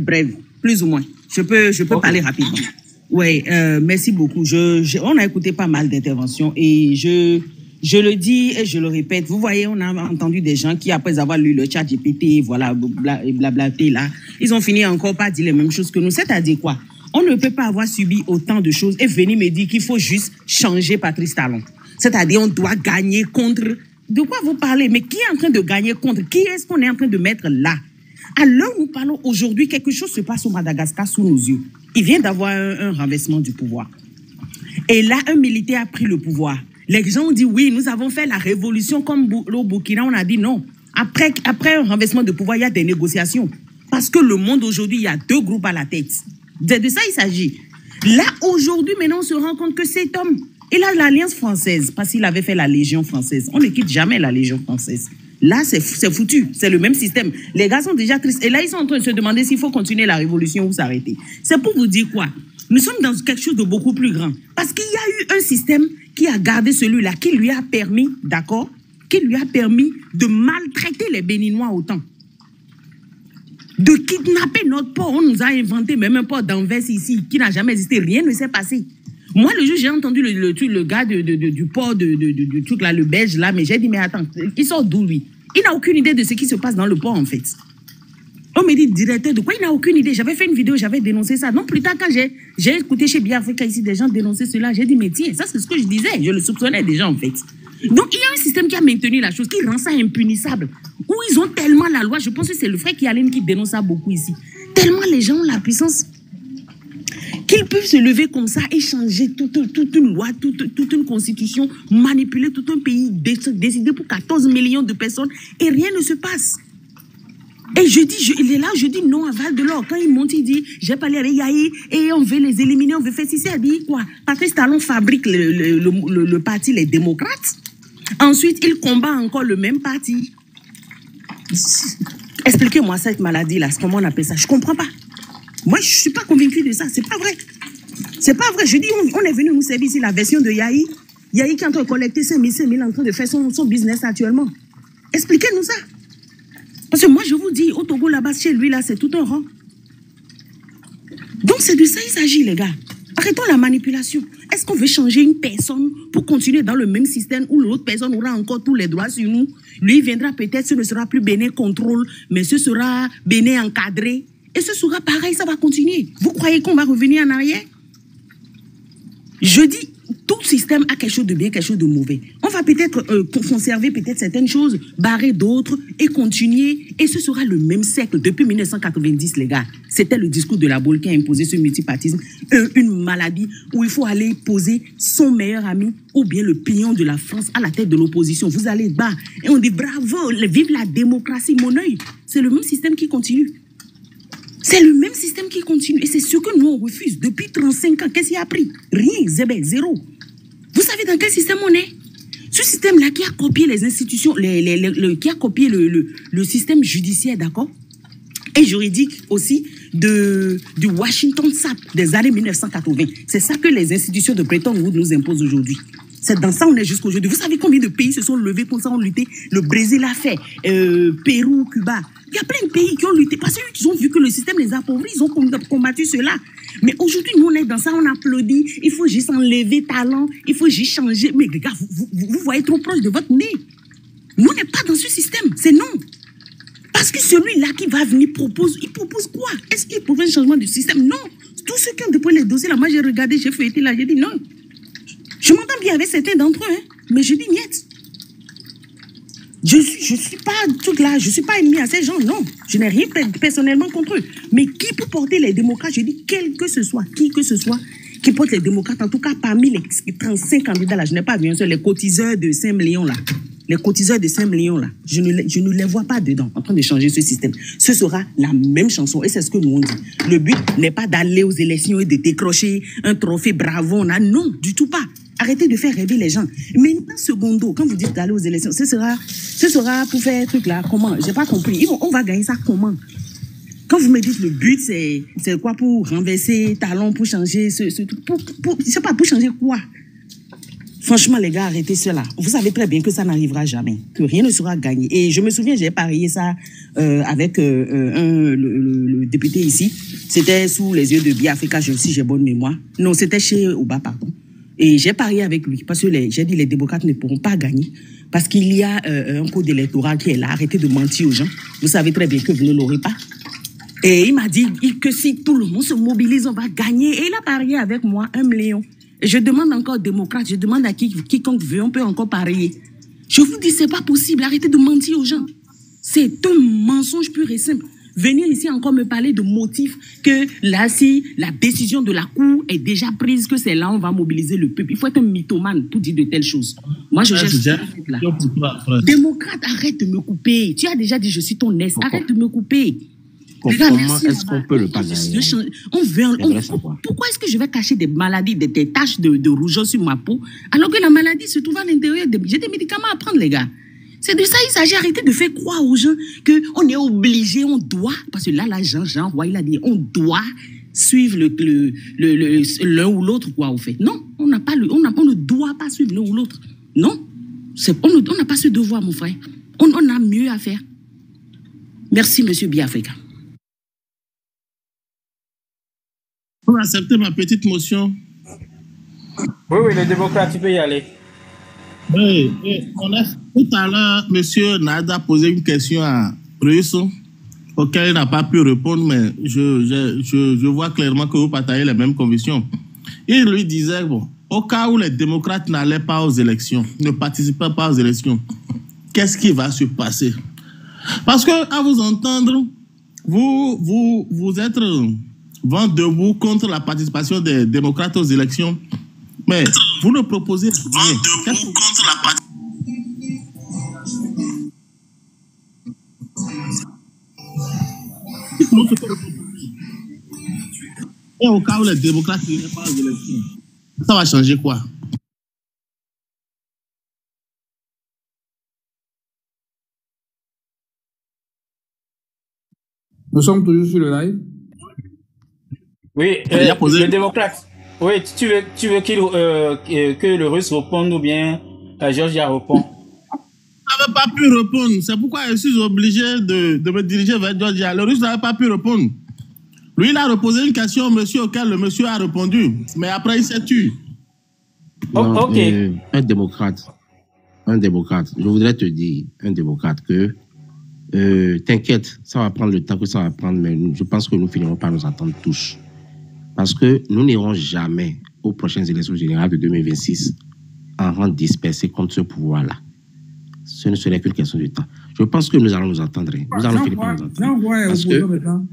brève, plus ou moins. Je peux parler rapidement. Oui, merci beaucoup. On a écouté pas mal d'interventions et je le dis et je le répète. Vous voyez, on a entendu des gens qui, après avoir lu le chat GPT, voilà, blablaté là, ils ont fini encore par dire les mêmes choses que nous. C'est-à-dire quoi? On ne peut pas avoir subi autant de choses et venir me dire qu'il faut juste changer Patrice Talon. C'est-à-dire, on doit gagner contre... De quoi vous parlez? Mais qui est en train de gagner contre? Qui est-ce qu'on est en train de mettre là? À l'heure où nous parlons aujourd'hui, quelque chose se passe au Madagascar sous nos yeux. Il vient d'avoir un renversement du pouvoir. Et là, un militaire a pris le pouvoir. Les gens ont dit oui, nous avons fait la révolution comme au Burkina. On a dit non. Après un renversement de pouvoir, il y a des négociations. Parce que le monde aujourd'hui, il y a deux groupes à la tête. De ça, il s'agit. Là, aujourd'hui, maintenant, on se rend compte que cet homme, il a l'Alliance française, parce qu'il avait fait la Légion française. On ne quitte jamais la Légion française. Là, c'est foutu. C'est le même système. Les gars sont déjà tristes. Et là, ils sont en train de se demander s'il faut continuer la révolution ou s'arrêter. C'est pour vous dire quoi? Nous sommes dans quelque chose de beaucoup plus grand. Parce qu'il y a eu un système qui a gardé celui-là, qui lui a permis, d'accord, qui lui a permis de maltraiter les Béninois autant. De kidnapper notre port. On nous a inventé même un port d'Anvers ici, qui n'a jamais existé. Rien ne s'est passé. Moi, le jour, j'ai entendu le gars du port, du truc là, le belge là, mais j'ai dit, mais attends, il sort d'où lui? Il n'a aucune idée de ce qui se passe dans le port, en fait. On me dit, directeur, de quoi? Il n'a aucune idée. J'avais fait une vidéo, j'avais dénoncé ça. Non, plus tard, quand j'ai écouté chez Biafrica ici, des gens dénoncer cela, j'ai dit, mais tiens, ça, c'est ce que je disais. Je le soupçonnais déjà, en fait. Donc, il y a un système qui a maintenu la chose, qui rend ça impunissable. Où ils ont tellement la loi, je pense que c'est le frère Kialem qui dénonce ça beaucoup ici. Tellement les gens ont la puissance qu'ils peuvent se lever comme ça et changer toute une loi, toute une constitution, manipuler tout un pays, décider pour 14 millions de personnes et rien ne se passe. Et il est là, je dis non à Val de l'Or. Quand il monte, il dit, j'ai parlé avec Yahi et on veut les éliminer, on veut faire ceci. Elle dit quoi? Patrice Talon fabrique le parti Les Démocrates. Ensuite, il combat encore le même parti. Expliquez-moi cette maladie-là, comment on appelle ça? Je ne comprends pas. Moi, je ne suis pas convaincu de ça. C'est pas vrai. C'est pas vrai. Je dis, on est venu nous servir ici la version de Yahi. Yahi qui est en train de collecter 5 000, en train de faire son business actuellement. Expliquez-nous ça. Parce que moi, je vous dis, au Togo, là-bas, chez lui, là, c'est tout un rang. Donc, c'est de ça il s'agit, les gars. Arrêtons la manipulation. Est-ce qu'on veut changer une personne pour continuer dans le même système où l'autre personne aura encore tous les droits sur nous? Lui viendra peut-être, ce ne sera plus Bénin contrôle, mais ce sera Bénin encadré. Et ce sera pareil, ça va continuer. Vous croyez qu'on va revenir en arrière? Je dis, tout système a quelque chose de bien, quelque chose de mauvais. On va peut-être conserver peut-être certaines choses, barrer d'autres et continuer. Et ce sera le même siècle. Depuis 1990, les gars, c'était le discours de la Boule qui a imposé ce multipartisme. Une maladie où il faut aller poser son meilleur ami ou bien le pignon de la France à la tête de l'opposition. Vous allez bas. Et on dit bravo, vive la démocratie, mon œil. C'est le même système qui continue. C'est le même système qui continue. Et c'est ce que nous, on refuse. Depuis 35 ans, qu'est-ce qu'il a pris? Rien, zéro. Vous savez dans quel système on est? Ce système-là qui a copié les institutions, qui a copié le système judiciaire, d'accord? Et juridique aussi du Washington SAP des années 1980. C'est ça que les institutions de Bretton Woods nous imposent aujourd'hui. C'est dans ça qu'on est jusqu'aujourd'hui. Vous savez combien de pays se sont levés pour ça, ont lutté? Le Brésil a fait, Pérou, Cuba. Il y a plein de pays qui ont lutté parce qu'ils ont vu que le système les appauvrit, ils ont combattu cela. Mais aujourd'hui, nous, on est dans ça, on applaudit. Il faut juste enlever talent, il faut juste changer. Mais les gars, vous voyez trop proche de votre nez. Nous, on n'est pas dans ce système, c'est non. Parce que celui-là qui va venir il propose quoi? Est-ce qu'il propose un changement du système? Non. Tous ceux qui ont déposé les dossiers, là, moi j'ai regardé, j'ai feuilleté là, j'ai dit non. Je m'entends bien avec certains d'entre eux, hein, mais je dis niet. Je suis pas toute là, je suis pas ennemi à ces gens, non. Je n'ai rien personnellement contre eux. Mais qui peut porter les démocrates? Je dis quel que ce soit, qui que ce soit, qui porte les démocrates, en tout cas parmi les 35 candidats là, je n'ai pas vu un seul, les cotiseurs de 5 millions là. Les cotiseurs de 5 millions là, je ne les vois pas dedans, en train de changer ce système. Ce sera la même chanson et c'est ce que nous on dit. Le but n'est pas d'aller aux élections et de décrocher un trophée bravo, non, du tout pas. Arrêtez de faire rêver les gens. Maintenant, secondo, quand vous dites d'aller aux élections, ce sera pour faire un truc là, comment? J'ai pas compris. On va gagner ça comment? Quand vous me dites le but, c'est quoi pour renverser Talon, pour changer ce truc? Je sais pas, pour changer quoi? Franchement, les gars, arrêtez cela. Vous savez très bien que ça n'arrivera jamais, que rien ne sera gagné. Et je me souviens, j'ai parié ça avec le député ici. C'était sous les yeux de Biafrica, si j'ai bonne mémoire. Non, c'était chez Oba, pardon. Et j'ai parié avec lui, parce que j'ai dit les démocrates ne pourront pas gagner, parce qu'il y a un code électoral qui est là. Arrêtez de mentir aux gens. Vous savez très bien que vous ne l'aurez pas. Et il m'a dit que si tout le monde se mobilise, on va gagner. Et il a parié avec moi 1 million. Et je demande encore aux démocrates, je demande à quiconque veut, on peut encore parier. Je vous dis, c'est pas possible. Arrêtez de mentir aux gens. C'est un mensonge pur et simple. Venir ici encore me parler de motifs que là, si la décision de la Cour est déjà prise, que c'est là on va mobiliser le peuple. Il faut être un mythomane pour dire de telles choses. Moi, je gère là. Démocrate, arrête de me couper. Tu as déjà dit, je suis ton ex. Arrête de me couper. Comment est-ce qu'on peut le pas gagner? Pourquoi est-ce que je vais cacher des maladies, des taches de rougeur sur ma peau, alors que la maladie se trouve à l'intérieur? J'ai des médicaments à prendre, les gars. C'est de ça il s'agit. Arrêtez de faire croire aux gens qu'on est obligé, on doit, parce que là, Jean Roy, il a dit, on doit suivre l'un ou l'autre, quoi, au fait. Non, on ne doit pas suivre l'un ou l'autre. Non, on n'a pas ce devoir, mon frère. On a mieux à faire. Merci, monsieur Biafrica. Vous acceptez ma petite motion? Oui, les démocrates, tu peux y aller. Oui, tout à l'heure, monsieur Nada a posé une question à Russe auquel il n'a pas pu répondre, mais je vois clairement que vous partagez les mêmes convictions. Il lui disait, bon, au cas où les démocrates n'allaient pas aux élections, ne participaient pas aux élections, qu'est-ce qui va se passer? Parce que, à vous entendre, vous êtes vent debout contre la participation des démocrates aux élections, mais vous ne proposez rien. Vent debout contre la participation. Et au cas où les démocrates n'iraient pas aux élections, ça va changer quoi? Nous sommes toujours sur le live. Oui, les démocrates. Oui, tu veux que le Russe réponde ou bien Georgia répond? Je n'avais pas pu répondre. C'est pourquoi je suis obligé de me diriger vers Georgia. Le Russe n'avait pas pu répondre. Lui, il a reposé une question au monsieur auquel le monsieur a répondu. Mais après, il s'est tué. Non, ok. Un démocrate, je voudrais te dire, un démocrate, que t'inquiète, ça va prendre le temps que ça va prendre, mais je pense que nous finirons par nous entendre tous. Parce que nous n'irons jamais aux prochaines élections générales de 2026 en rang dispersé contre ce pouvoir-là. Ce ne serait qu'une question de temps. Je pense que nous allons nous entendre. Nous allons finir par nous entendre.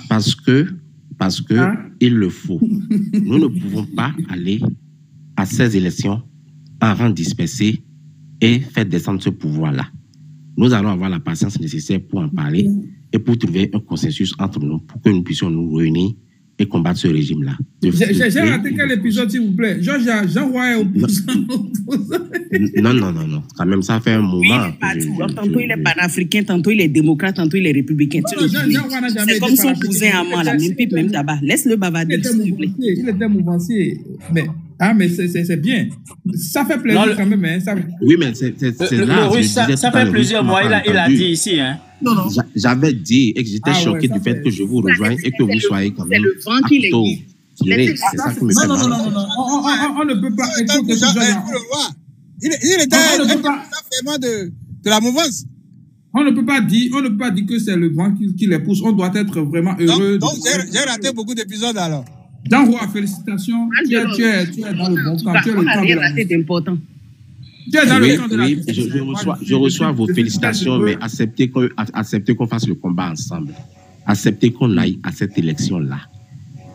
Parce que il le faut. Nous ne pouvons pas aller à ces élections en rang dispersé et faire descendre ce pouvoir-là. Nous allons avoir la patience nécessaire pour en parler et pour trouver un consensus entre nous pour que nous puissions nous réunir et combattre ce régime-là. J'ai raté quel épisode, s'il vous plaît? Jean-Roy est opposant. Non. Quand même, ça fait un moment. Tantôt il est panafricain, tantôt il est démocrate, tantôt il est républicain. C'est comme son cousin amant, la même pipe, même tabac. Laisse-le bavarder, s'il vous plaît. Il était mouvancier. Mais c'est bien. Ça fait plaisir quand même. Hein, oui, mais c'est le Russe, ça fait plusieurs mois, il a dit ici. Hein. Non. J'avais dit et que j'étais choqué du fait que je vous rejoigne et que vous soyez quand même. C'est le vent qui les guide. C'est ça qui me fait mal. Non. On ne peut pas écouter ce genre. Il était vraiment de la mouvance. On ne peut pas dire que c'est le vent qui les pousse. On doit être vraiment heureux. Donc j'ai raté beaucoup d'épisodes alors. Jean-Roy, félicitations. Tu es dans le bon camp. Tu es le camp de la raté d'important. Oui, je reçois vos félicitations, mais acceptez qu'on fasse le combat ensemble. Acceptez qu'on aille à cette élection-là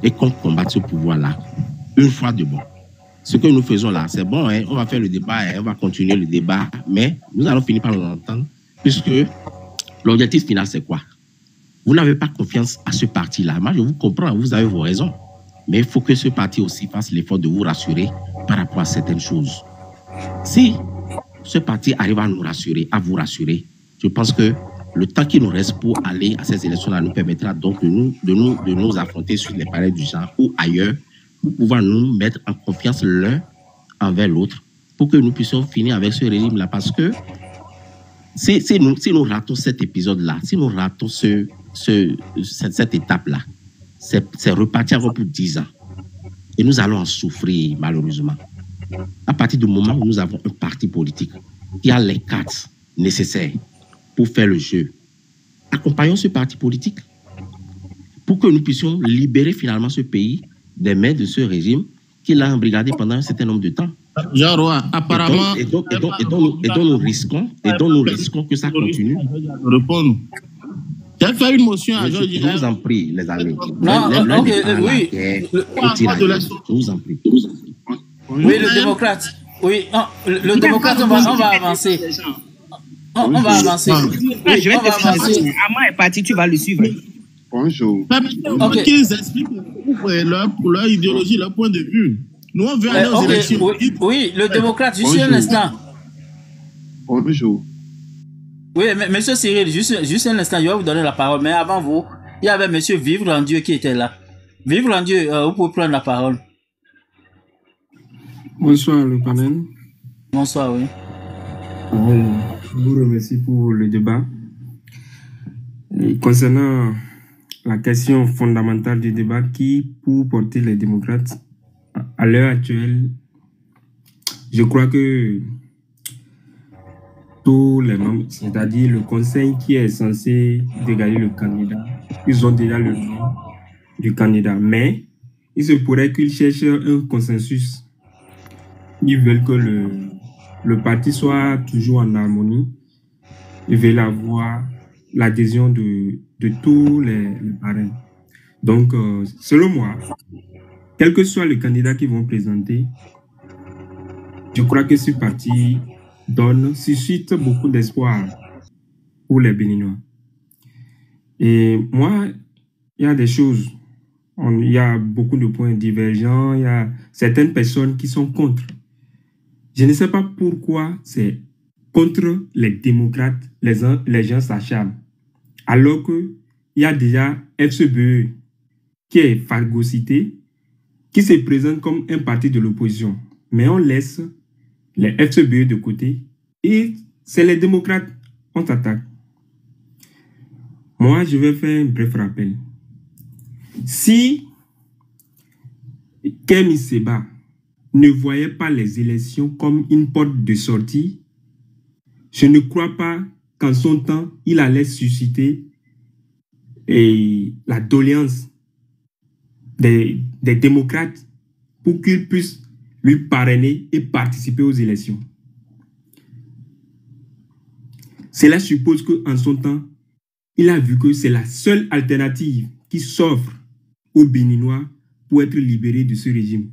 et qu'on combatte ce pouvoir-là une fois de bon. Ce que nous faisons là, c'est bon, hein, on va faire le débat, hein, on va continuer le débat, mais nous allons finir par nous entendre, puisque l'objectif final, c'est quoi? Vous n'avez pas confiance à ce parti-là. Moi, je vous comprends, vous avez vos raisons. Mais il faut que ce parti aussi fasse l'effort de vous rassurer par rapport à certaines choses. Si ce parti arrive à nous rassurer, à vous rassurer, je pense que le temps qui nous reste pour aller à ces élections-là nous permettra donc de nous affronter sur les palais du genre ou ailleurs pour pouvoir nous mettre en confiance l'un envers l'autre pour que nous puissions finir avec ce régime-là. Parce que si nous ratons cet épisode-là, si nous ratons cette étape-là, c'est reparti encore pour 10 ans. Et nous allons en souffrir, malheureusement. À partir du moment où nous avons un parti politique qui a les cartes nécessaires pour faire le jeu, accompagnons ce parti politique pour que nous puissions libérer finalement ce pays des mains de ce régime qui l'a embrigadé pendant un certain nombre de temps. Jean-Roy, apparemment... Et donc nous risquons que ça continue. Répondre. J'ai fait une motion à Georges. Je vous en prie, les amis. Oui. Je vous en prie. Oui, le démocrate. Oui, le démocrate, on va avancer. On va avancer. Je vais te faire. Ama est parti, tu vas le suivre. Bonjour. Qu'ils expliquent leur idéologie, leur point de vue. Nous, on veut aller aux élections. Oui, le démocrate, juste un instant. Bonjour. Oui, monsieur Cyril, juste un instant, je vais vous donner la parole. Mais avant vous, il y avait monsieur Vivre en Dieu qui était là. Vivre en Dieu, vous pouvez prendre la parole. Bonsoir, le panel. Bonsoir, oui. Je vous remercie pour le débat. Et concernant la question fondamentale du débat, qui pour porter les démocrates, à l'heure actuelle, je crois que tous les membres, c'est-à-dire le conseil qui est censé dégager le candidat, ils ont déjà le nom du candidat. Mais il se pourrait qu'ils cherchent un consensus. Ils veulent que le parti soit toujours en harmonie. Ils veulent avoir l'adhésion de tous les parrains. Donc, selon moi, quel que soit le candidat qu'ils vont présenter, je crois que ce parti suscite beaucoup d'espoir pour les Béninois. Et moi, il y a des choses, il y a beaucoup de points divergents, il y a certaines personnes qui sont contre. Je ne sais pas pourquoi c'est contre les démocrates, les gens s'acharnent. Alors qu'il y a déjà FCBE qui est phagocyté, qui se présente comme un parti de l'opposition. Mais on laisse les FCBE de côté et c'est les démocrates qu'on attaque. Moi, je vais faire un bref rappel. Si Kemi Seba ne voyait pas les élections comme une porte de sortie, je ne crois pas qu'en son temps, il allait susciter la doléance des démocrates pour qu'ils puissent lui parrainer et participer aux élections. Cela suppose qu'en son temps, il a vu que c'est la seule alternative qui s'offre aux Béninois pour être libérés de ce régime.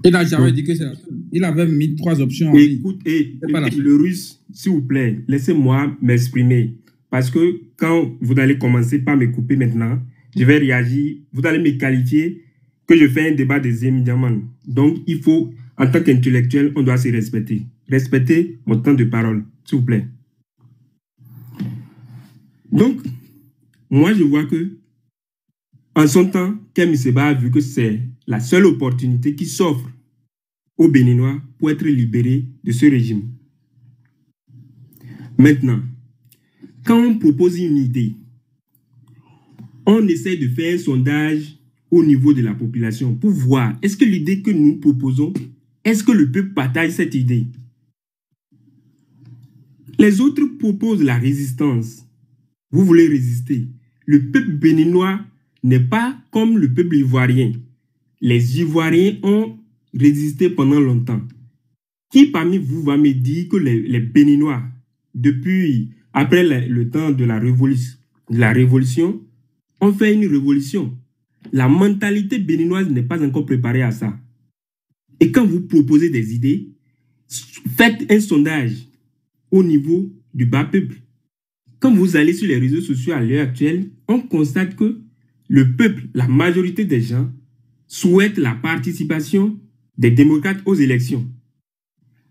Il n'a jamais dit que c'est la seule. Il avait mis 3 options. Écoutez, le russe, s'il vous plaît, laissez-moi m'exprimer. Parce que quand vous allez commencer par me couper maintenant, je vais réagir. Vous allez me qualifier que je fais un débat des éminemment. Donc, il faut, en tant qu'intellectuel, on doit se respecter. Respectez mon temps de parole, s'il vous plaît. Donc, moi, je vois que, en son temps, Kemi Seba a vu que c'est la seule opportunité qui s'offre aux Béninois pour être libérés de ce régime. Maintenant, quand on propose une idée, on essaie de faire un sondage au niveau de la population pour voir est-ce que l'idée que nous proposons, est-ce que le peuple partage cette idée? Les autres proposent la résistance. Vous voulez résister. Le peuple béninois n'est pas comme le peuple ivoirien. Les Ivoiriens ont résisté pendant longtemps. Qui parmi vous va me dire que les Béninois, après le temps de la révolution, ont fait une révolution? La mentalité béninoise n'est pas encore préparée à ça. Et quand vous proposez des idées, faites un sondage au niveau du bas peuple. Quand vous allez sur les réseaux sociaux à l'heure actuelle, on constate que le peuple, la majorité des gens, souhaitent la participation des démocrates aux élections.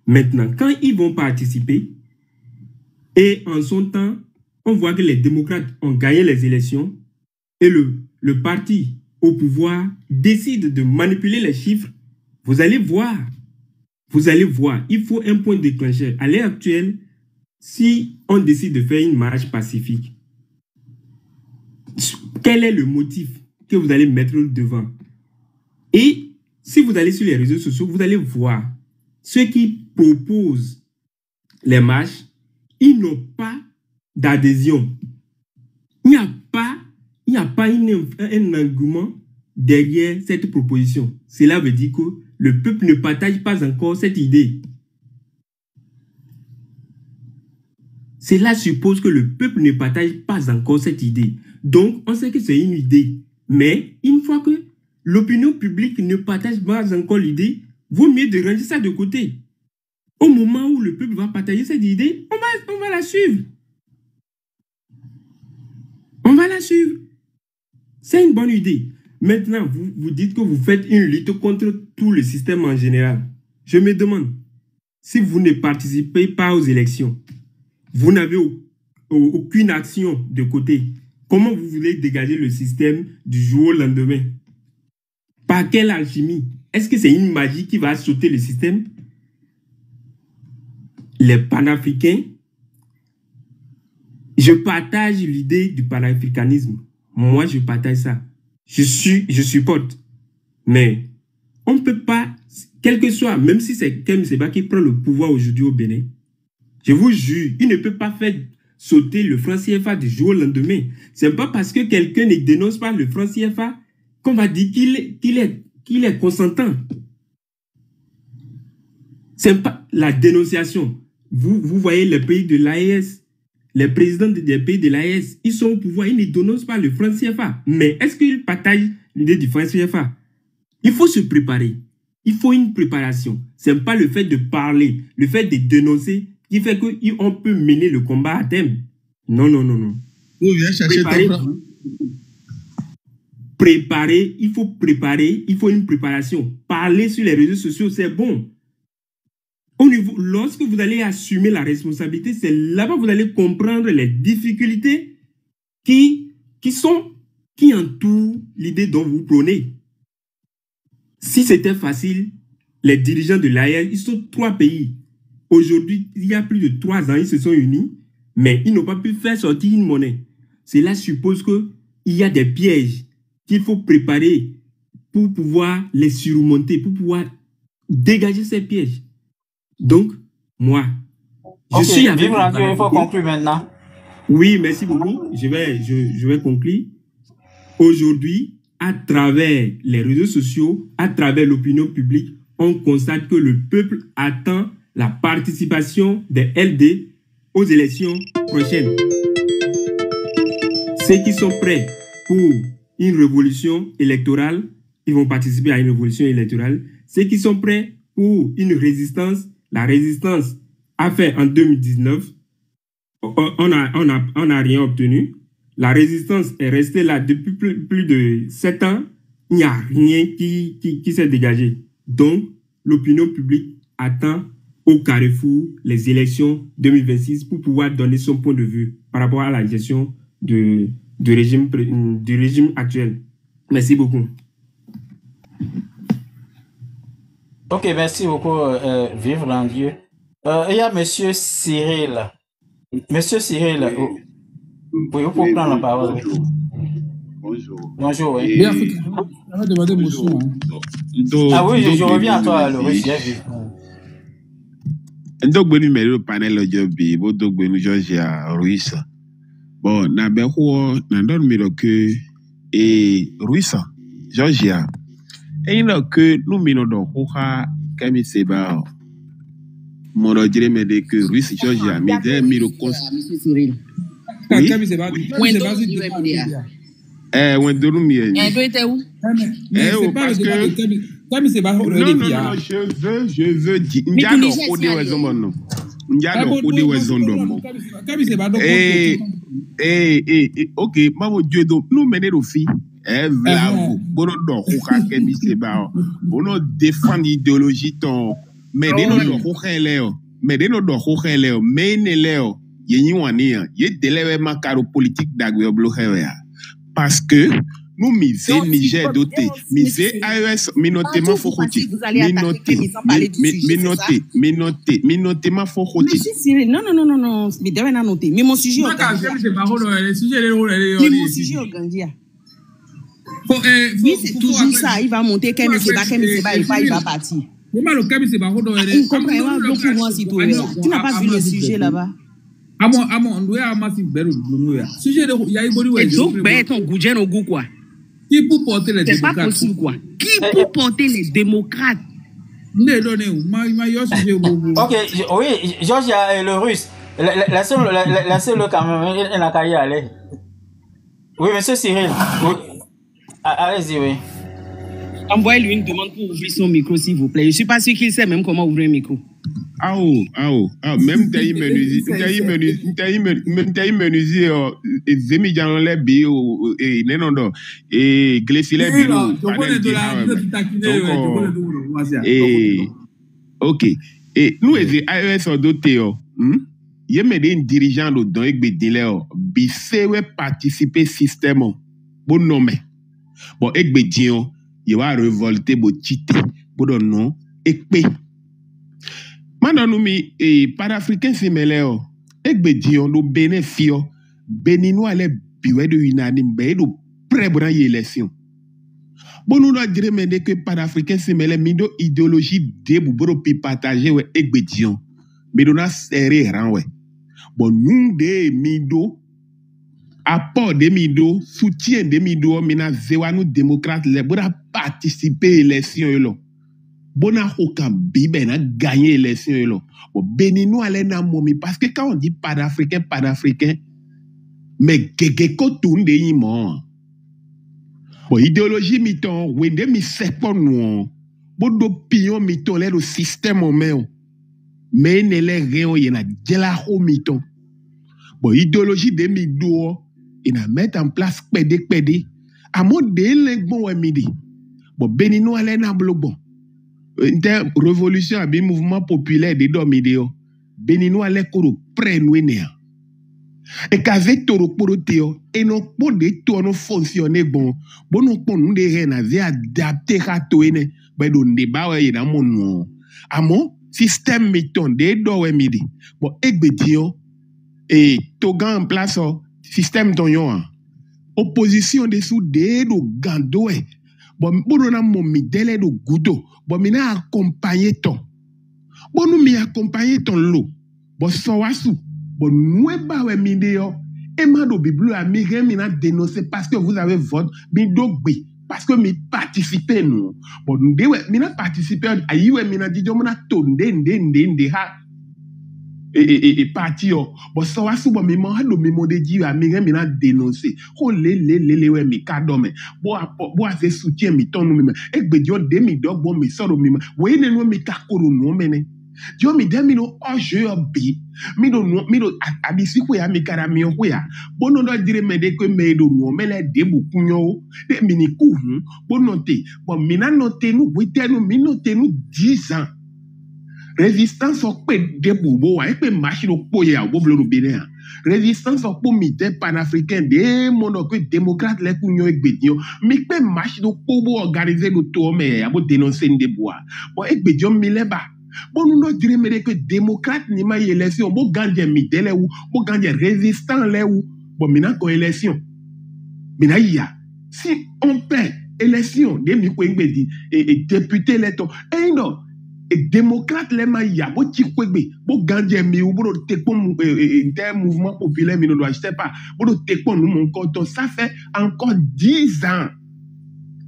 Maintenant, quand ils vont participer, et en son temps, on voit que les démocrates ont gagné les élections, et le parti au pouvoir décide de manipuler les chiffres, vous allez voir Vous allez voir, il faut un point déclencheur. À l'heure actuelle, si on décide de faire une marche pacifique, quel est le motif que vous allez mettre devant? Et si vous allez sur les réseaux sociaux, vous allez voir ceux qui proposent les marches, ils n'ont pas d'adhésion. Il n'y a pas un engouement derrière cette proposition. Cela veut dire que le peuple ne partage pas encore cette idée. Cela suppose que le peuple ne partage pas encore cette idée. Donc, on sait que c'est une idée. Mais une fois que l'opinion publique ne partage pas encore l'idée, vaut mieux de ranger ça de côté. Au moment où le peuple va partager cette idée, on va la suivre. On va la suivre. C'est une bonne idée. Maintenant, vous dites que vous faites une lutte contre tout le système en général. Je me demande, si vous ne participez pas aux élections, vous n'avez aucune action de côté, comment vous voulez dégager le système du jour au lendemain? Par quelle alchimie? Est-ce que c'est une magie qui va sauter le système? Les panafricains, je partage l'idée du panafricanisme. Moi, je partage ça. Je supporte. Mais on ne peut pas, quel que soit, même si c'est Kem Seba qui prend le pouvoir aujourd'hui au Bénin, je vous jure, il ne peut pas faire sauter le franc CFA du jour au lendemain. Ce n'est pas parce que quelqu'un ne dénonce pas le franc CFA qu'on va dire qu'il est consentant. C'est pas la dénonciation. Vous voyez les pays de l'AES, les présidents des pays de l'AES, ils sont au pouvoir, ils ne dénoncent pas le franc CFA. Mais est-ce qu'ils partagent l'idée du franc CFA? Il faut se préparer. Il faut une préparation. Ce n'est pas le fait de parler, le fait de dénoncer qui fait qu'on peut mener le combat à terme. Non. Vous venez chercher préparer, il faut une préparation. Parler sur les réseaux sociaux, c'est bon. Lorsque vous allez assumer la responsabilité, c'est là-bas que vous allez comprendre les difficultés qui entourent l'idée dont vous prônez. Si c'était facile, les dirigeants de l'AES, ils sont 3 pays. Aujourd'hui, il y a plus de 3 ans, ils se sont unis, mais ils n'ont pas pu faire sortir une monnaie. Cela suppose qu'il y a des pièges qu'il faut préparer pour pouvoir les surmonter, pour pouvoir dégager ces pièges. Donc, moi, je suis avec... Il faut conclure maintenant. Oui, merci beaucoup. Je vais conclure. Aujourd'hui, à travers les réseaux sociaux, à travers l'opinion publique, on constate que le peuple attend la participation des LD aux élections prochaines. Ceux qui sont prêts pour une révolution électorale, ils vont participer à une révolution électorale. Ceux qui sont prêts pour une résistance, la résistance a fait en 2019, on n'a rien obtenu. La résistance est restée là depuis plus de 7 ans. Il n'y a rien qui s'est dégagé. Donc, l'opinion publique attend au carrefour les élections 2026 pour pouvoir donner son point de vue par rapport à la gestion du régime actuel. Merci beaucoup. Ok, merci beaucoup, Vivre en Dieu. Il y a Monsieur Cyril. Monsieur Cyril, vous pouvez prendre la parole. Bonjour, oui. Bien, on va demander bonjour. Ah oui, je reviens à toi, Loris. Donc, bon numéro panel audio bi, bon donc bon Georgia Ruiz. Bon, na be ho na don numéro que Ruiz Georgia. Et il que nous mino do ho ha Kem Seba. Mon dire me de que Ruiz Georgia me de miro cons. Monsieur Cyril. Oui. Kem Seba. Wendonu mi. Était où? Parce que Kem Seba. Non, je veux dire. Ndialo ode wezomono. Ndialo ode wezondo. Ok, maman Dieu donc nous mener au filles. Là, bon do hoka Kem Seba. On défend l'idéologie ton mais de no do hoka leo. Mais de no do hoka leo. Mais ne leo. Yenyi wania. Ye delewe makaro politique d'agwe bloquer. Parce que nous misé Niger doté, misé AES minotément Fokoti. Minotément Fokoti. Non, mais d'ailleurs, on a noté. Mais mon sujet est oui, c'est toujours ça. Il va monter, il va partir. Il comprend beaucoup moins si tu n'as pas vu le sujet là-bas. Et donc, ton goujé au goût, quoi. Qui pour porter les démocrates? C'est pas possible, quoi. Qui pour porter les démocrates? Ok, oui, Georgia et le russe. La seule quand même, il n'a qu'à y aller. Oui, monsieur Cyril. Oui. Allez-y, oui. Envoyez-lui une demande pour ouvrir son micro, s'il vous plaît. Je ne suis pas sûr qu'il sait même comment ouvrir un micro. Même t'as menuisier, zemi janole bi et nenondo et glessile bi. Ok. Et nous les AES doté y a des dirigeants dans ekbe dile bi sewe participer système bon nommé. Bon ekbe dion y va révolter bo chité bon non ekbe. Maintenant, nous, Panafricains, c'est mêlés. Et que dions, nous bénéficions, béninois, les buets de unanime, nous prêts pour l'élection. Bon, nous avons dit que Panafricains, c'est mêlés, mais nous, idéologie début, pour partager, et que dions. Mais nous avons serré, ouais. Bon, nous, des mido, apport des mido, soutien des mido, mais nous avons démocrates, les pour participer à l'élection, Bona hoka bibe na gagné l'élection là. Bon béninois allez na momi parce que quand on dit panafricain, mais kekeko tourne de yimo. Bon idéologie miton, wende mi sepon non. Bon d'opinion miton le système en main. Mais ne les rien yena djela ho miton. Bon idéologie de mido, il a mettre en place pédé. À mon de bon ouais midi. Bon béninois allez na bon. Une révolution à un mouvement populaire de Domidéo. Béninois les koro prennent. Et qu'avec Toro Poroteo, et non pas de tout non fonctionner bon. Bon, non pas nous de rien à adapter à tout. Ben, on débat dans mon nom. À mon système mettons des doigts midi. Bon, ekbetio, et togan en place, système ton opposition dessous des do gandoé. Bon, on a mon midèle de goudo. Bon, mina accompagné ton. Bon, nous m'y accompagné ton lot. Bon, soasu. Bon, nous ba we midéo. Et ma do biblio a mina dénoncé parce que vous avez voté. Bido gbe. Parce que mi participé nous. Bon, nous de mina participé. Ayi we mina di jo mona tonde nde ha. Et parti bon soasu bon mi man do mi monde di a mina dénoncé. Ko le we mi kadome. Bo a soutien mi ton nous mi. E gbe dio de mi dog bon mi so do mi. We ne no mi kakoro no mene. Dio mi de mi no oje bi. Mi do abisi ko ya mi kara mi ko ya. Bo no do dire me de ko me do no me le de bu kunyo de mi ni ku hu. Bo note. Bon mi na note nous we te nous mi note nous 10 ans. Résistance au peu de bobo, et peu machine au poye au bobo le bénin. Résistance au peu mité panafricain, des monoque démocrates les cougnons et bédion, mais peu machine au pobo organisé le tour, mais à vous dénoncer des bois. Bon, et bédion mileba. Bon, nous nous dirons que démocrate ni ma élection, bon, gagner mité les ou, bon, gagner résistant les ou, bon, maintenant, qu'on élection. Maintenant, il y a, si on perd élection, des micro-ingédi, et député les tons, et non, et démocrate les maïa, bo tikwebe, bo gandje mi ou bo tekpon inter mouvement populaire mi no doit, je sais pas, bo tekpon nous mon canton, ça fait encore 10 ans.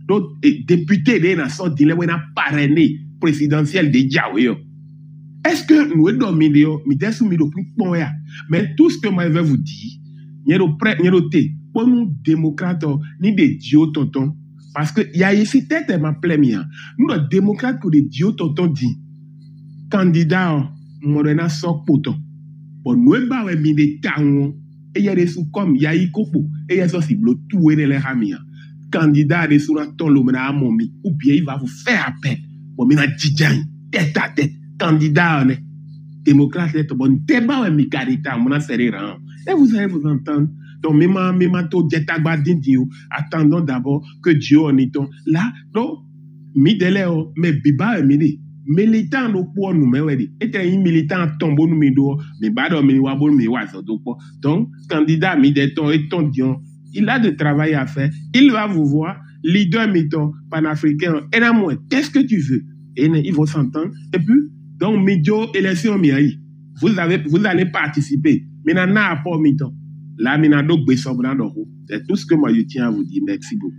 Donc député des nations dile we na parrainé présidentiel de Diawe. Est-ce que nous dominons mi desu mi do pon ya, mais tout ce que moi je vais vous dire, nyero te, pour nous démocrates ni des dios tonton. Parce que il y a ici tête ma plémia. Nous les démocrates que les dieux tonton dit candidat Morena sok poto. Bon nous ba we mi de tango et il y a des sous comme il y a ikopo et il y a aussi le tout et les ramia. Candidat de sur ton lomena momi ou bien il va vous faire appel. Bon mina djidjan tête à tête candidat démocrate est bon débat we mi carita mona serrer. Et vous allez vous entendre. Donc, même to jetagbadio, attendons d'abord que Dieu en est là. Donc, midélé, mais biba midi. Militant no po nous mais ouais et un militant tombeau nous mido mais bado mais wabo mais wa so donc candidat midéton et ton dion il a de travail à faire, il va vous voir leader miton panafricain et là moi qu'est-ce que tu veux et ils vont s'entendre et puis donc midio élection miaï vous allez participer mais n'a pas miton là minado besobran d'oro c'est tout ce que moi je tiens à vous dire. Merci beaucoup.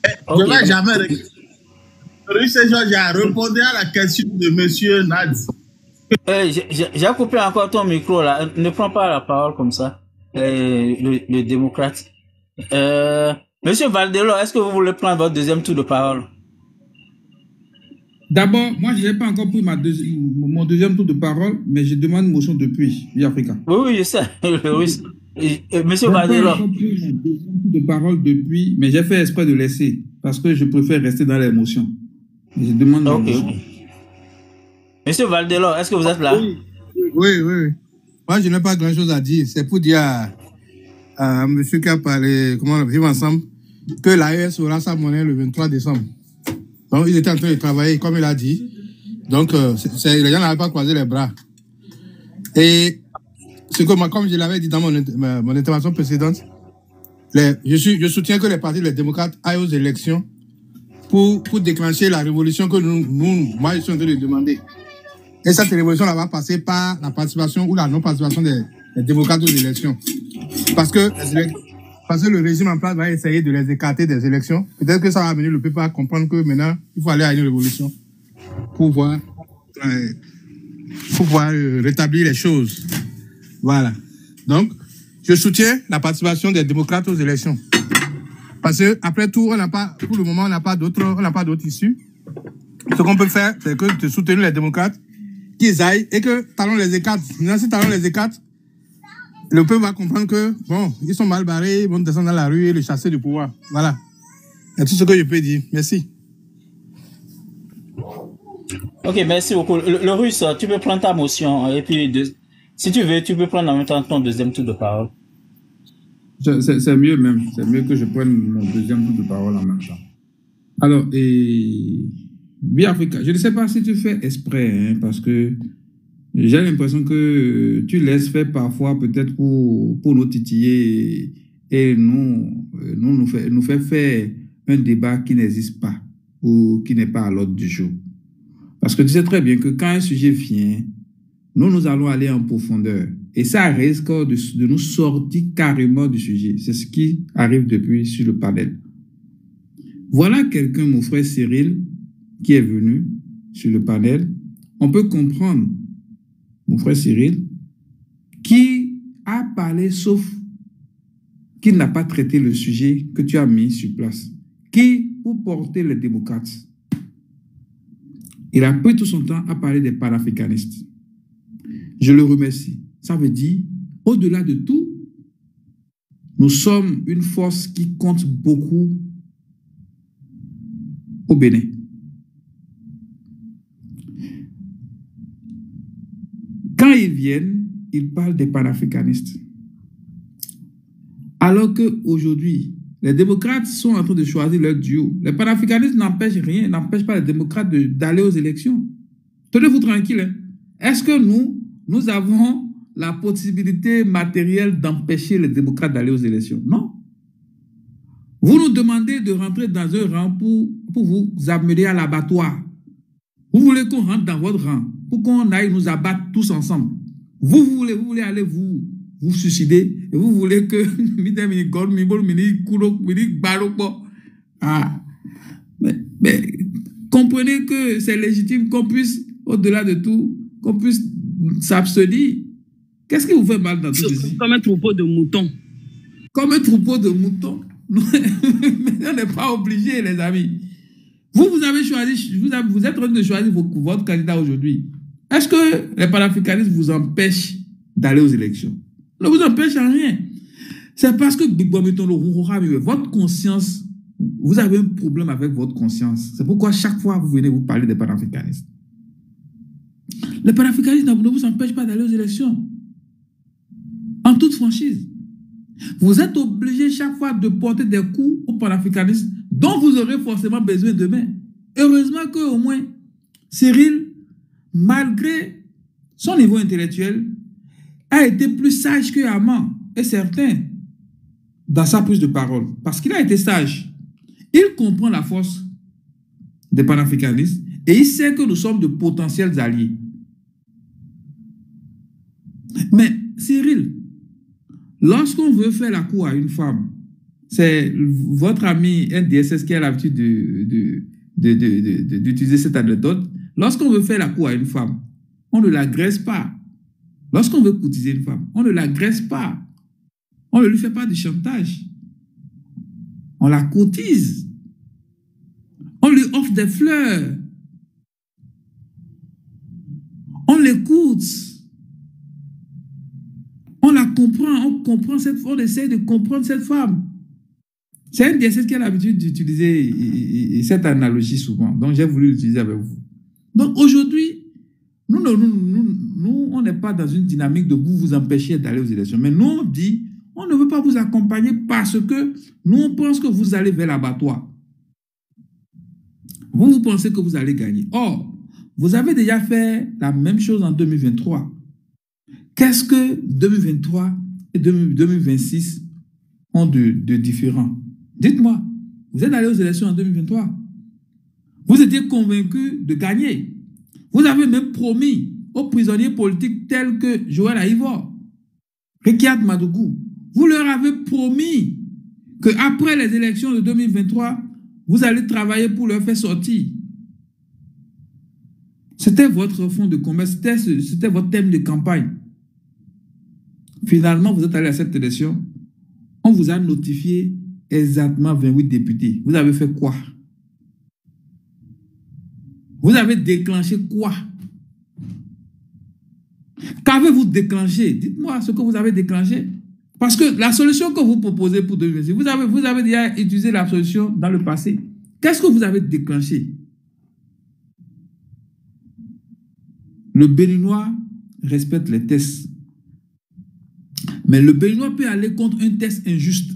Je vais jamais Russe Georges a répondu à la question de monsieur Nad. J'ai coupé encore ton micro là. Ne prends pas la parole comme ça. Le démocrate. Monsieur Valdelo, est-ce que vous voulez prendre votre deuxième tour de parole? D'abord, moi, je n'ai pas encore pris mon deuxième tour de parole, mais je demande une motion depuis Africa. Oui, je sais. Monsieur Valdelo. Je n'ai pas pris mon deuxième tour de parole depuis, mais j'ai fait exprès de laisser, parce que je préfère rester dans l'émotion. Je demande la motion. Monsieur Valdelo, est-ce que vous êtes là? Oui. Moi, je n'ai pas grand-chose à dire. C'est pour dire à monsieur qui a parlé, comment on vit ensemble, que l'AES aura sa monnaie le 23 décembre. Donc, ils étaient en train de travailler, comme il a dit. Donc, les gens n'avaient pas croisé les bras. Et ce que moi, comme je l'avais dit dans mon intervention précédente, je soutiens que les partis les démocrates aillent aux élections pour déclencher la révolution que moi, je suis en train de demander. Et cette révolution-là va passer par la participation ou la non-participation des démocrates aux élections. Parce que le régime en place va essayer de les écarter des élections. Peut-être que ça va amener le peuple à comprendre que maintenant, il faut aller à une révolution pour pouvoir rétablir les choses. Voilà. Donc, je soutiens la participation des démocrates aux élections. Parce que, après tout, pour le moment, on n'a pas d'autres issues. Ce qu'on peut faire, c'est que de soutenir les démocrates, qu'ils aillent et que Talon les écarte. Maintenant, si Talon les écarte, le peuple va comprendre que, bon, ils sont mal barrés, ils vont descendre dans la rue et le chasser du pouvoir. Voilà. C'est tout ce que je peux dire. Merci. Ok, merci beaucoup. Le Russe, tu peux prendre ta motion et puis, si tu veux, tu peux prendre en même temps ton deuxième tour de parole. C'est mieux même. C'est mieux que je prenne mon deuxième tour de parole en même temps. Alors, Africa, je ne sais pas si tu fais exprès, hein, parce que j'ai l'impression que tu laisses faire parfois peut-être pour nous titiller et nous faire faire un débat qui n'existe pas ou qui n'est pas à l'ordre du jour. Parce que tu sais très bien que quand un sujet vient, nous allons aller en profondeur. Et ça risque de nous sortir carrément du sujet. C'est ce qui arrive depuis sur le panel. Voilà quelqu'un, mon frère Cyril, qui est venu sur le panel. On peut comprendre, mon frère Cyril, qui a parlé sauf qu'il n'a pas traité le sujet que tu as mis sur place. Qui, pour porter les démocrates, il a pris tout son temps à parler des panafricanistes. Je le remercie. Ça veut dire, au-delà de tout, nous sommes une force qui compte beaucoup au Bénin. Quand ils viennent, ils parlent des panafricanistes. Alors qu'aujourd'hui, les démocrates sont en train de choisir leur duo. Les panafricanistes n'empêchent pas les démocrates d'aller aux élections. Tenez-vous tranquille. Hein? Est-ce que nous avons la possibilité matérielle d'empêcher les démocrates d'aller aux élections? Non. Vous nous demandez de rentrer dans un rang pour vous amener à l'abattoir. Vous voulez qu'on rentre dans votre rang pour qu'on aille nous abattre tous ensemble. Vous voulez aller vous suicider et vous voulez que mais comprenez que c'est légitime qu'on puisse, au-delà de tout, qu'on puisse s'abstenir. Qu'est-ce qui vous fait mal dans tout ceci? Comme un troupeau de moutons. Comme un troupeau de moutons. Mais on n'est pas obligé, les amis. Vous avez choisi, vous êtes en train de choisir votre candidat aujourd'hui. Est-ce que les panafricanistes vous empêchent d'aller aux élections? Ne vous empêchent à rien. C'est parce que votre conscience, vous avez un problème avec votre conscience. C'est pourquoi chaque fois vous venez vous parler des panafricanistes. Les panafricanistes ne vous empêchent pas d'aller aux élections. En toute franchise. Vous êtes obligé chaque fois de porter des coups aux panafricanistes dont vous aurez forcément besoin demain. Heureusement qu'au moins, Cyril, malgré son niveau intellectuel, a été plus sage que Amand et certain dans sa prise de parole. Parce qu'il a été sage. Il comprend la force des panafricanistes et il sait que nous sommes de potentiels alliés. Mais Cyril, lorsqu'on veut faire la cour à une femme, c'est votre ami NDSS qui a l'habitude d'utiliser cette anecdote. Lorsqu'on veut faire la cour à une femme, on ne l'agresse pas. Lorsqu'on veut courtiser une femme, on ne l'agresse pas. On ne lui fait pas du chantage. On la courtise. On lui offre des fleurs. On l'écoute. On la comprend. On essaie de comprendre cette femme. C'est un DSS qui a l'habitude d'utiliser cette analogie souvent. Donc, j'ai voulu l'utiliser avec vous. Donc, aujourd'hui, nous, on n'est pas dans une dynamique de vous empêcher d'aller aux élections. Mais nous, on dit, on ne veut pas vous accompagner parce que nous, on pense que vous allez vers l'abattoir. Vous pensez que vous allez gagner. Or, vous avez déjà fait la même chose en 2023. Qu'est-ce que 2023 et 2026 ont de différent? Dites-moi, vous êtes allé aux élections en 2023. Vous étiez convaincu de gagner. Vous avez même promis aux prisonniers politiques tels que Joël Aïvor, Rekiat Madougou, vous leur avez promis qu'après les élections de 2023, vous allez travailler pour leur faire sortir. C'était votre fond de combat, c'était votre thème de campagne. Finalement, vous êtes allé à cette élection, on vous a notifié exactement 28 députés. Vous avez fait quoi? Vous avez déclenché quoi? Qu'avez-vous déclenché? Dites-moi ce que vous avez déclenché. Parce que la solution que vous proposez pour 2026, vous avez déjà utilisé la solution dans le passé. Qu'est-ce que vous avez déclenché? Le Béninois respecte les tests. Mais le Béninois peut aller contre un test injuste.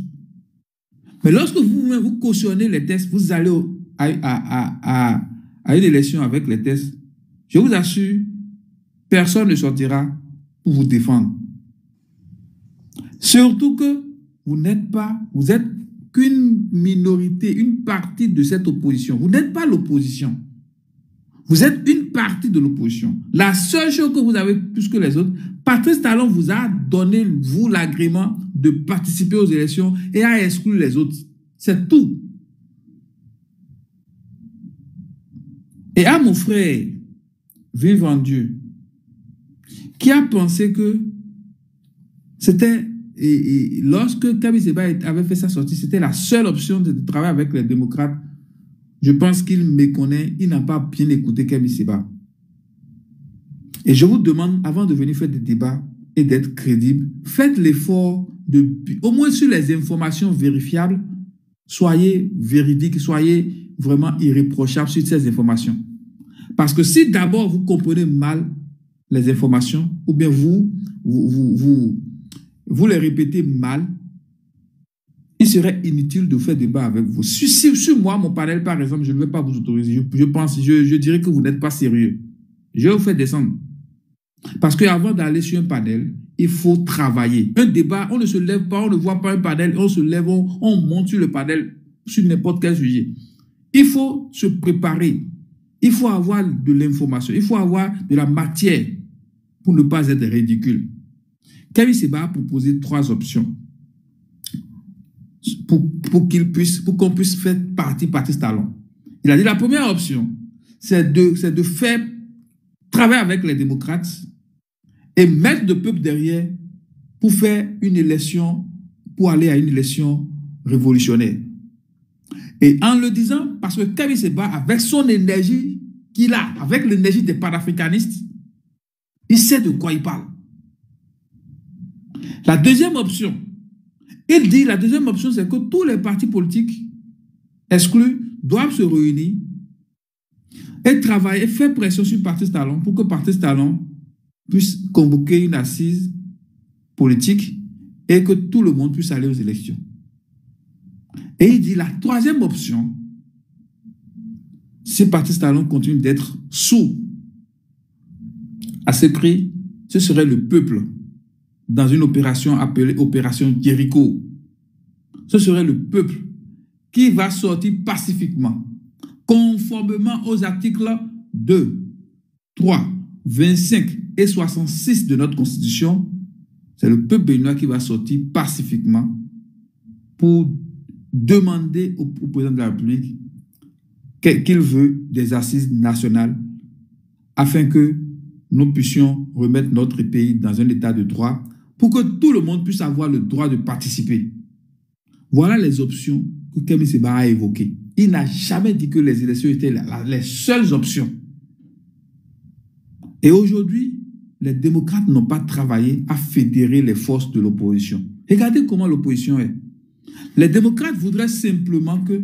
Mais lorsque vous cautionnez les tests, vous allez à une élection avec les tests, je vous assure, personne ne sortira pour vous défendre. Surtout que vous êtes qu'une minorité, une partie de cette opposition. Vous n'êtes pas l'opposition. Vous êtes une partie de l'opposition. La seule chose que vous avez plus que les autres, Patrice Talon vous a donné, vous, l'agrément de participer aux élections et à exclure les autres. C'est tout. Et à mon frère, vive en Dieu, qui a pensé que c'était, et lorsque Kaby Seba avait fait sa sortie, c'était la seule option de travailler avec les démocrates. Je pense qu'il méconnaît, il n'a pas bien écouté Kaby Seba. Et je vous demande, avant de venir faire des débats et d'être crédible, faites l'effort au moins sur les informations vérifiables, soyez véridiques, soyez vraiment irréprochables sur ces informations. Parce que si d'abord vous comprenez mal les informations, ou bien vous les répétez mal, il serait inutile de faire débat avec vous. Sur moi, mon panel, par exemple, je ne vais pas vous autoriser. Je dirais que vous n'êtes pas sérieux. Je vais vous faire descendre. Parce qu'avant d'aller sur un panel, il faut travailler. Un débat, on ne se lève pas, on ne voit pas un panel, on se lève, on monte sur le panel, sur n'importe quel sujet. Il faut se préparer. Il faut avoir de l'information. Il faut avoir de la matière pour ne pas être ridicule. Kaby Seba a proposé 3 options pour qu'on puisse faire partie Patrice Talon. Il a dit la première option, c'est de faire travailler avec les démocrates et mettre le peuple derrière pour faire une élection, pour aller à une élection révolutionnaire. Et en le disant, parce que Kaby Seba, avec son énergie qu'il a, avec l'énergie des panafricanistes, il sait de quoi il parle. La deuxième option, il dit, la deuxième option, c'est que tous les partis politiques exclus doivent se réunir et travailler, faire pression sur Patrice Talon pour que Patrice Talon puisse convoquer une assise politique et que tout le monde puisse aller aux élections. Et il dit la troisième option, si Patrice Talon continue d'être sourd à ces cris, ce serait le peuple dans une opération appelée Opération Jéricho. Ce serait le peuple qui va sortir pacifiquement, conformément aux articles 2, 3, 25 et 66 de notre Constitution. C'est le peuple béninois qui va sortir pacifiquement pour demander au président de la République qu'il veut des assises nationales afin que nous puissions remettre notre pays dans un état de droit pour que tout le monde puisse avoir le droit de participer. Voilà les options que Kemi Seba a évoquées. Il n'a jamais dit que les élections étaient les seules options. Et aujourd'hui, les démocrates n'ont pas travaillé à fédérer les forces de l'opposition. Regardez comment l'opposition est. Les démocrates voudraient simplement que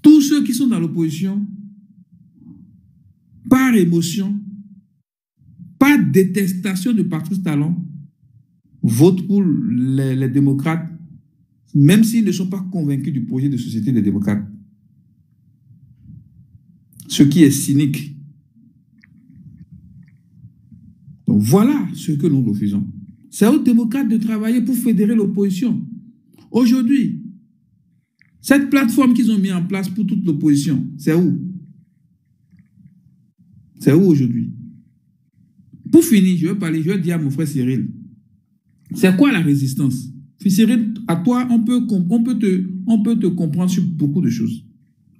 tous ceux qui sont dans l'opposition, par émotion, par détestation de Patrice Talon, votent pour les démocrates, même s'ils ne sont pas convaincus du projet de société des démocrates. Ce qui est cynique. Donc voilà ce que nous refusons. C'est aux démocrates de travailler pour fédérer l'opposition. Aujourd'hui, cette plateforme qu'ils ont mis en place pour toute l'opposition, c'est où? C'est où aujourd'hui? Pour finir, je vais dire à mon frère Cyril, c'est quoi la résistance? Cyril, à toi, on peut te comprendre sur beaucoup de choses.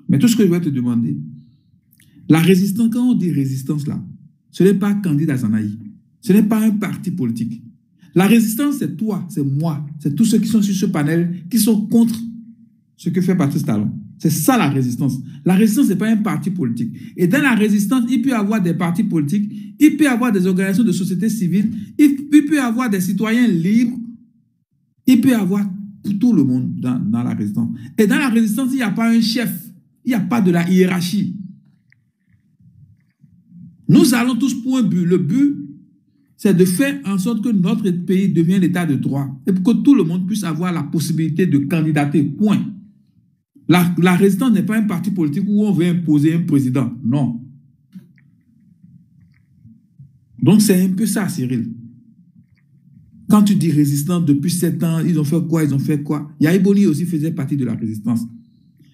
Mais tout ce que je vais te demander, la résistance, quand on dit résistance là, ce n'est pas Candidat Zanaï, ce n'est pas un parti politique. La résistance, c'est toi, c'est moi, c'est tous ceux qui sont sur ce panel, qui sont contre ce que fait Patrice Talon. C'est ça la résistance. La résistance, ce n'est pas un parti politique. Et dans la résistance, il peut y avoir des partis politiques, il peut y avoir des organisations de société civile, il peut y avoir des citoyens libres, il peut y avoir tout le monde dans la résistance. Et dans la résistance, il n'y a pas un chef, il n'y a pas de la hiérarchie. Nous allons tous pour un but. Le but, c'est de faire en sorte que notre pays devienne l'état de droit et pour que tout le monde puisse avoir la possibilité de candidater. Point. La résistance n'est pas un parti politique où on veut imposer un président. Non. Donc c'est un peu ça, Cyril. Quand tu dis résistance, depuis 7 ans, ils ont fait quoi? Ils ont fait quoi? Yahi Boni aussi faisait partie de la résistance.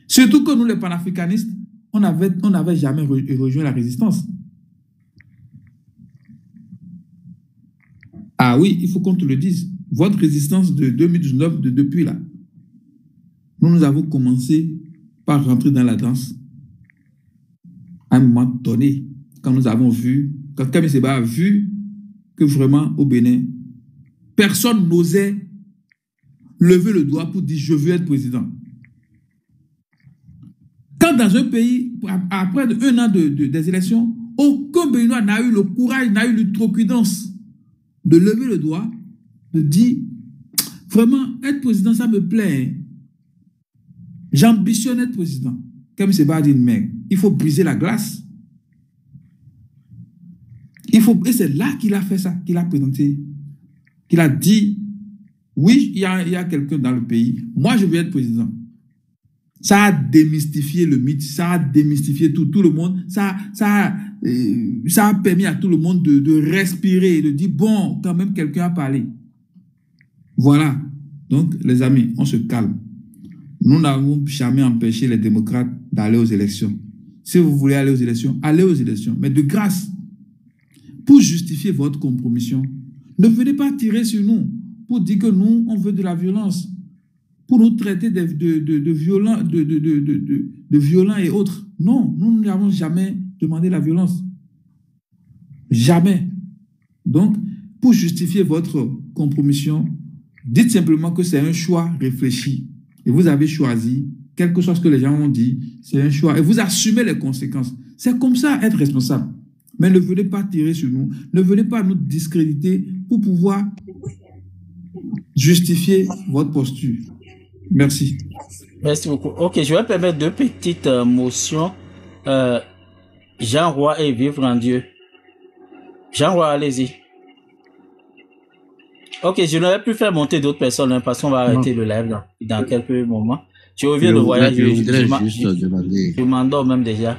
Surtout que nous, les panafricanistes, on n'avait jamais rejoint la résistance. Ah oui, il faut qu'on te le dise. Votre résistance de 2019, depuis là, nous avons commencé par rentrer dans la danse à un moment donné, quand nous avons vu, quand Kemi Seba a vu que vraiment au Bénin, personne n'osait lever le doigt pour dire « je veux être président ». Quand dans un pays, après 1 an des élections, aucun Béninois n'a eu le courage, n'a eu l'outrecuidance de lever le doigt, de dire « vraiment, être président, ça me plaît. J'ambitionne être président ». Comme c'est pas dit, mais il faut briser la glace. Et c'est là qu'il a fait ça, qu'il a présenté, qu'il a dit « oui, il y a quelqu'un dans le pays, moi je veux être président ». Ça a démystifié le mythe, ça a démystifié tout le monde, ça a permis à tout le monde de respirer, de dire, bon, quand même, quelqu'un a parlé. Voilà. Donc, les amis, on se calme. Nous n'avons jamais empêché les démocrates d'aller aux élections. Si vous voulez aller aux élections, allez aux élections. Mais de grâce, pour justifier votre compromission, ne venez pas tirer sur nous pour dire que nous, on veut de la violence, pour nous traiter de violents et autres. Non, nous n'avons jamais demandé la violence. Jamais. Donc, pour justifier votre compromission, dites simplement que c'est un choix réfléchi. Et vous avez choisi, quel que soit ce que les gens ont dit, c'est un choix. Et vous assumez les conséquences. C'est comme ça être responsable. Mais ne venez pas tirer sur nous. Ne venez pas nous discréditer pour pouvoir justifier votre posture. Merci. Merci beaucoup. Ok, je vais permettre 2 petites motions. Jean Roy et Vivre en Dieu. Jean Roy, allez-y. Ok, je n'aurais plus faire monter d'autres personnes hein, parce qu'on va arrêter le live dans quelques moments. Je reviens de voyage. Je voudrais juste demander. Je m'endors même déjà.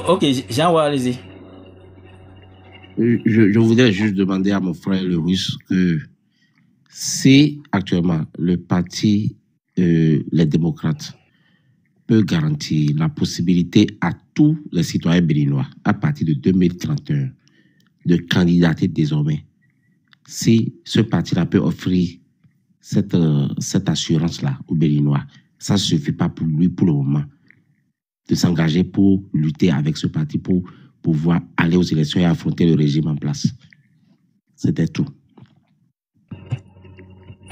Ok, Jean, allez-y. Je voudrais juste demander à mon frère le russe que si actuellement le parti les démocrates peut garantir la possibilité à tous les citoyens béninois à partir de 2031 de candidater désormais, si ce parti-là peut offrir cette assurance-là aux Béninois, ça ne suffit pas pour lui pour le moment de s'engager pour lutter avec ce parti pour pouvoir aller aux élections et affronter le régime en place. C'était tout.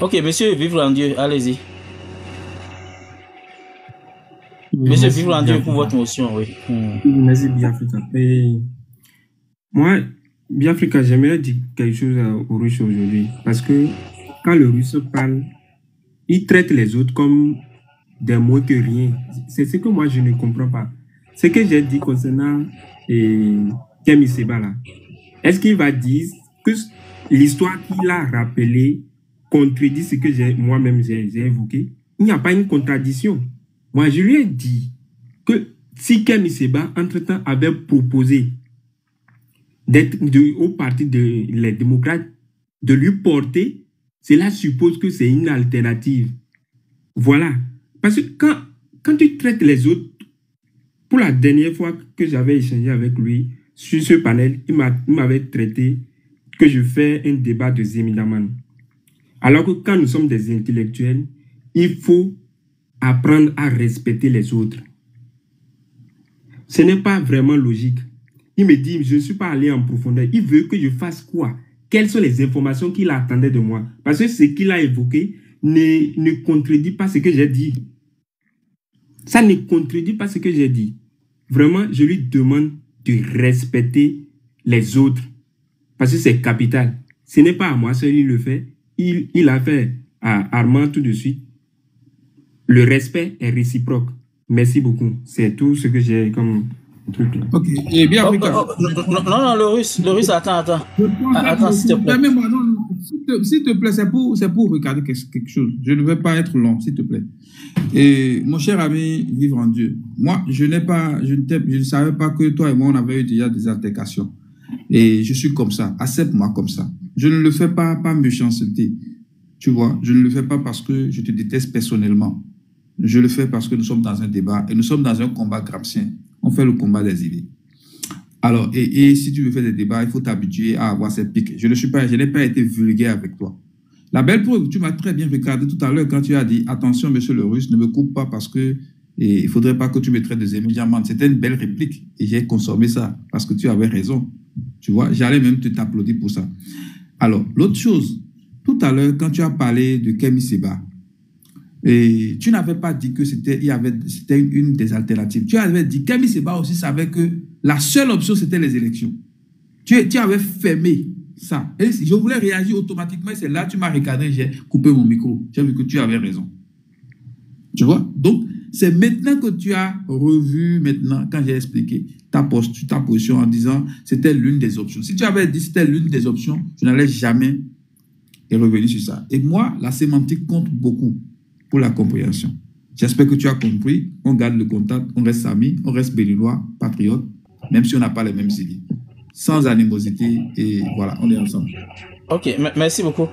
Ok, monsieur Vivre en Dieu, allez-y. Monsieur Vivre en Dieu pour votre motion, oui. Merci Biafrika. Moi, Biafrika, j'aimerais dire quelque chose aux Russes aujourd'hui. Parce que quand le Russe parle, il traite les autres comme des moins que rien. C'est ce que moi je ne comprends pas. Ce que j'ai dit concernant Kemi Seba là, est-ce qu'il va dire que l'histoire qu'il a rappelée contredit ce que moi-même j'ai évoqué? Il n'y a pas une contradiction. Moi, je lui ai dit que si Kemi Seba, entre-temps, avait proposé d'être au parti des démocrates, de lui porter, cela suppose que c'est une alternative. Voilà. Parce que quand tu traites les autres, pour la dernière fois que j'avais échangé avec lui sur ce panel, il m'avait traité que je fais un débat de Zemidaman. Alors que quand nous sommes des intellectuels, il faut apprendre à respecter les autres. Ce n'est pas vraiment logique. Il me dit, je ne suis pas allé en profondeur. Il veut que je fasse quoi? Quelles sont les informations qu'il attendait de moi? Parce que ce qu'il a évoqué ne contredit pas ce que j'ai dit. Ça ne contredit pas ce que j'ai dit. Vraiment, je lui demande de respecter les autres. Parce que c'est capital. Ce n'est pas à moi seul, il le fait. Il a fait à Armand tout de suite. Le respect est réciproque. Merci beaucoup. C'est tout ce que j'ai comme truc. Ok. Et bien, non, le russe, attends. Attends, s'il te plaît. S'il te plaît, c'est pour regarder quelque chose. Je ne veux pas être long, s'il te plaît. Et mon cher ami, Vivre en Dieu, moi, je ne savais pas que toi et moi, on avait eu déjà des altercations. Et je suis comme ça. Accepte-moi comme ça. Je ne le fais pas par méchanceté. Tu vois, je ne le fais pas parce que je te déteste personnellement. Je le fais parce que nous sommes dans un débat et nous sommes dans un combat gramscien. On fait le combat des idées. Alors, et si tu veux faire des débats, il faut t'habituer à avoir cette pique. Je n'ai pas été vulgaire avec toi. La belle preuve, tu m'as très bien regardé tout à l'heure quand tu as dit « Attention, monsieur le Russe, ne me coupe pas parce que il ne faudrait pas que tu me traites de Zemidiaman. » C'était une belle réplique et j'ai consommé ça parce que tu avais raison. Tu vois, j'allais même t'applaudir pour ça. Alors, l'autre chose, tout à l'heure, quand tu as parlé de Kemi Seba, et tu n'avais pas dit que c'était une des alternatives. Tu avais dit, Kemi Seba aussi savait que la seule option, c'était les élections. Tu avais fermé ça. Et je voulais réagir automatiquement, c'est là, tu m'as regardé, j'ai coupé mon micro. J'ai vu que tu avais raison. Tu vois? Donc, c'est maintenant que tu as revu, quand j'ai expliqué ta position en disant c'était l'une des options. Si tu avais dit c'était l'une des options, je n'allais jamais revenir sur ça. Et moi, la sémantique compte beaucoup pour la compréhension. J'espère que tu as compris. On garde le contact, on reste amis, on reste béninois, patriotes, même si on n'a pas les mêmes idées. Sans animosité, et voilà, on est ensemble. Ok, merci beaucoup.